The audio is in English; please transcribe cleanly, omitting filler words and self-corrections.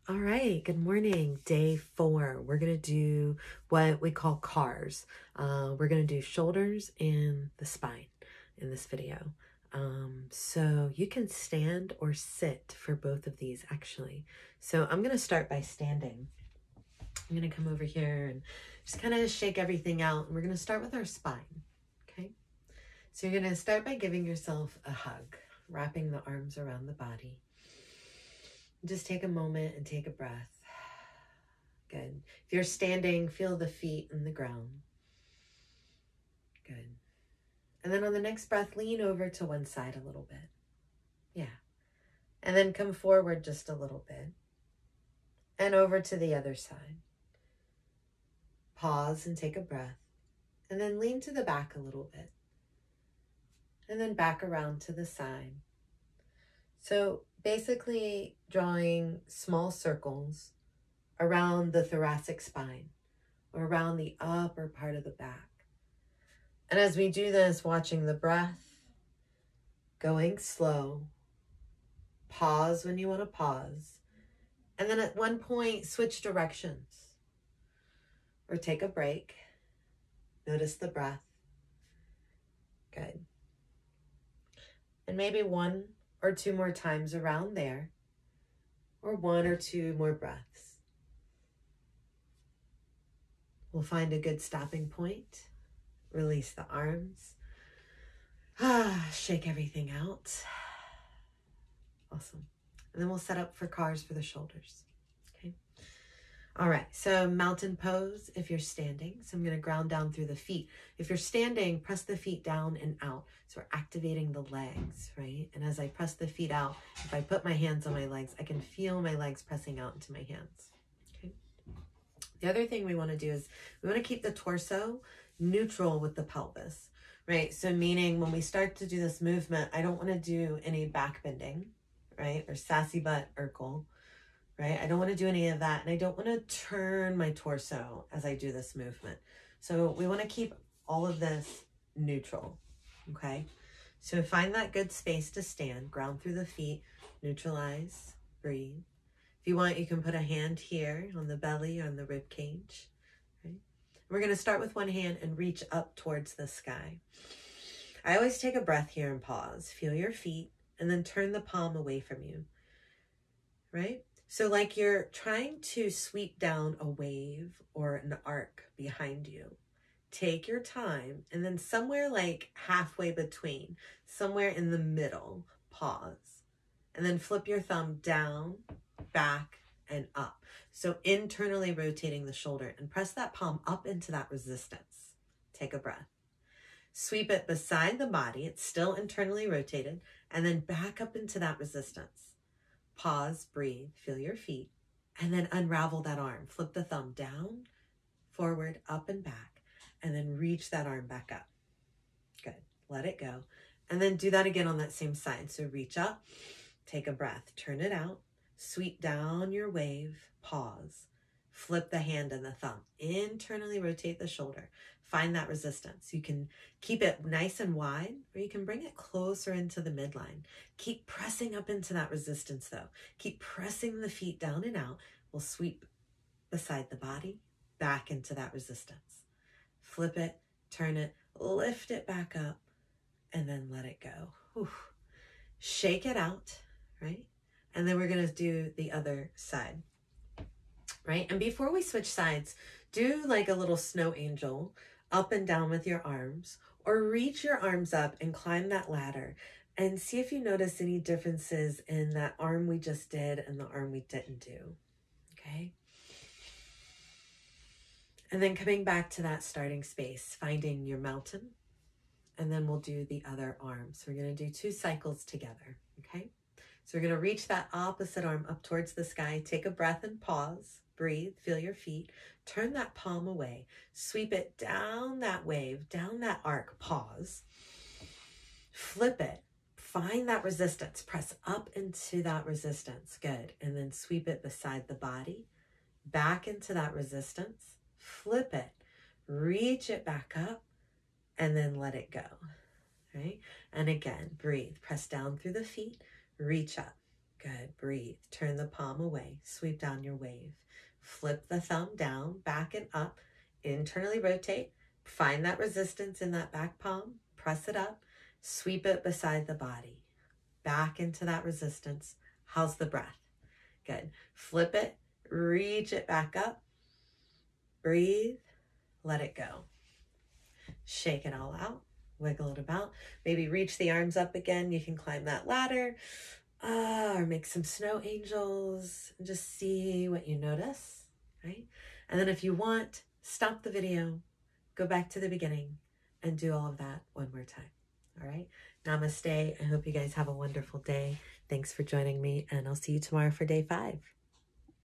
All right, good morning. Day 4. We're going to do what we call CARs. We're going to do shoulders and the spine in this video. So you can stand or sit for both of these actually. So I'm going to start by standing. I'm going to come over here and just kind of shake everything out. And we're going to start with our spine. Okay. So you're going to start by giving yourself a hug, wrapping the arms around the body. Just take a moment and take a breath. Good. If you're standing, feel the feet in the ground. Good. And then on the next breath, lean over to one side a little bit. Yeah. And then come forward just a little bit. And over to the other side. Pause and take a breath. And then lean to the back a little bit. And then back around to the side. So basically drawing small circles around the thoracic spine or around the upper part of the back. And as we do this, watching the breath, going slow, pause when you want to pause, and then at one point, switch directions or take a break. Notice the breath. Good. And maybe 1 or 2 more times around there, or 1 or 2 more breaths. We'll find a good stopping point. Release the arms. Shake everything out. Awesome. And then we'll set up for CARs for the shoulders. Okay. All right. So mountain pose if you're standing. So I'm going to ground down through the feet. If you're standing, press the feet down and out. So we're activating the legs, right? And as I press the feet out, if I put my hands on my legs, I can feel my legs pressing out into my hands. Okay. The other thing we want to do is we want to keep the torso neutral with the pelvis, right? So meaning when we start to do this movement, I don't want to do any back bending, right? Or sassy butt Urkel, right? I don't want to do any of that. And I don't want to turn my torso as I do this movement. So we want to keep all of this neutral, okay? So find that good space to stand, ground through the feet, neutralize, breathe. If you want, you can put a hand here on the belly or on the rib cage. Right? We're going to start with one hand and reach up towards the sky. I always take a breath here and pause. Feel your feet and then turn the palm away from you. Right? So like you're trying to sweep down a wave or an arc behind you. Take your time and then somewhere like halfway between, somewhere in the middle, pause. And then flip your thumb down, back, and up. So internally rotating the shoulder and press that palm up into that resistance. Take a breath. Sweep it beside the body. It's still internally rotated. And then back up into that resistance. Pause, breathe, feel your feet. And then unravel that arm. Flip the thumb down, forward, up, and back. And then reach that arm back up. Good. Let it go. And then do that again on that same side. So reach up, take a breath, turn it out. Sweep down your wave, pause, flip the hand and the thumb, internally rotate the shoulder, find that resistance. You can keep it nice and wide, or you can bring it closer into the midline. Keep pressing up into that resistance though. Keep pressing the feet down and out. We'll sweep beside the body, back into that resistance. Flip it, turn it, lift it back up, and then let it go. Whew. Shake it out, right? And then we're going to do the other side, right? And before we switch sides, do like a little snow angel up and down with your arms, or reach your arms up and climb that ladder and see if you notice any differences in that arm we just did and the arm we didn't do, okay? And then coming back to that starting space, finding your mountain, and then we'll do the other arm. So we're going to do 2 cycles together, okay? So we're going to reach that opposite arm up towards the sky. Take a breath and pause. Breathe. Feel your feet. Turn that palm away. Sweep it down that wave, down that arc. Pause. Flip it. Find that resistance. Press up into that resistance. Good. And then sweep it beside the body. Back into that resistance. Flip it. Reach it back up. And then let it go. Right? And again, breathe. Press down through the feet. Reach up. Good. Breathe. Turn the palm away. Sweep down your wave. Flip the thumb down, back and up. Internally rotate. Find that resistance in that back palm. Press it up. Sweep it beside the body. Back into that resistance. How's the breath? Good. Flip it. Reach it back up. Breathe. Let it go. Shake it all out. Wiggle it about. Maybe reach the arms up again. You can climb that ladder. Or make some snow angels and just see what you notice, right? And then if you want, stop the video, go back to the beginning, and do all of that one more time, all right? Namaste. I hope you guys have a wonderful day. Thanks for joining me, and I'll see you tomorrow for day 5.